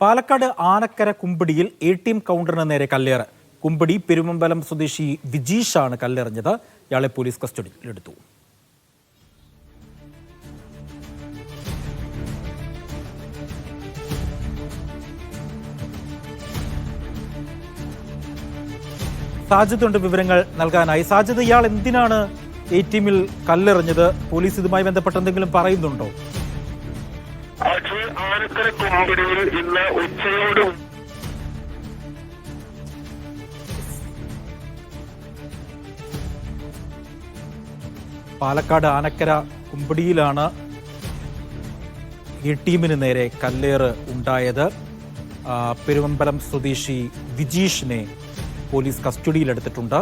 Palakkad Anakkara കുമ്പിടിയിൽ ATM കൗണ്ടറിന് നേരെ കല്ലേറ്. കുമ്പിടി പെരുമമ്പലം സ്വദേശി വിജീഷാണ് കല്ലെറിഞ്ഞത്. ഇയാളെ പോലീസ് കസ്റ്റഡിയിലെടുത്തു. സാജിദുണ്ട് വിവരങ്ങൾ നൽകാനായി. സാജിദ്, ഇയാൾ എന്തിനാണ് ATMൽ കല്ലെറിഞ്ഞത്? പോലീസ് ഇതുമായി ബന്ധപ്പെട്ട് എന്തെങ്കിലും പറയുന്നുണ്ടോ? ആനക്കര കുമ്പിടിയിൽ ഇന്ന് ഉച്ചയോട് പാലക്കാട് ആനക്കര കുമ്പിടിയിലാണ് ATMന് നേരെ കല്ലേറ് ഉണ്ടായത്. പെരുമമ്പലം സ്വദേശി വിജീഷിനെ പോലീസ് കസ്റ്റഡിയിലെടുത്തിട്ടുണ്ട്.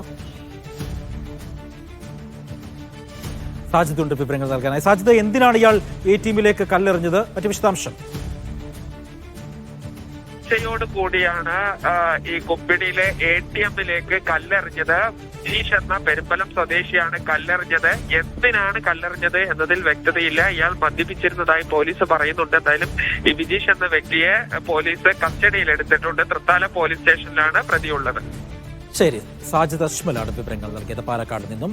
സാജിദുണ്ട് വിവരങ്ങൾ നൽകാനായി. സാജിദ്, എന്തിനാണ് ഇയാൾ ATMലേക്ക് കല്ലെറിഞ്ഞത്? മറ്റു വിശദാംശം. ഉച്ചയോട് കൂടിയാണ് ഈ കുമ്പിടിയിലെ ATMലേക്ക് കല്ലെറിഞ്ഞത്. വിജീഷ് എന്ന പെരുമ്പലം സ്വദേശിയാണ് കല്ലെറിഞ്ഞത്. എന്തിനാണ് കല്ലെറിഞ്ഞത് എന്നതിൽ വ്യക്തതയില്ല. ഇയാൾ മദ്യപിച്ചിരുന്നതായി പോലീസ് പറയുന്നുണ്ട്. എന്തായാലും ഈ വിജീഷ് എന്ന വ്യക്തിയെ പോലീസ് കസ്റ്റഡിയിലെടുത്തിട്ടുണ്ട്. തൃത്താല പോലീസ് സ്റ്റേഷനിലാണ് പ്രതിയുള്ളത്. ശരി, സാജിദ് അജ്മലാണ് വിവരങ്ങൾ നൽകിയത് പാലക്കാട് നിന്നും.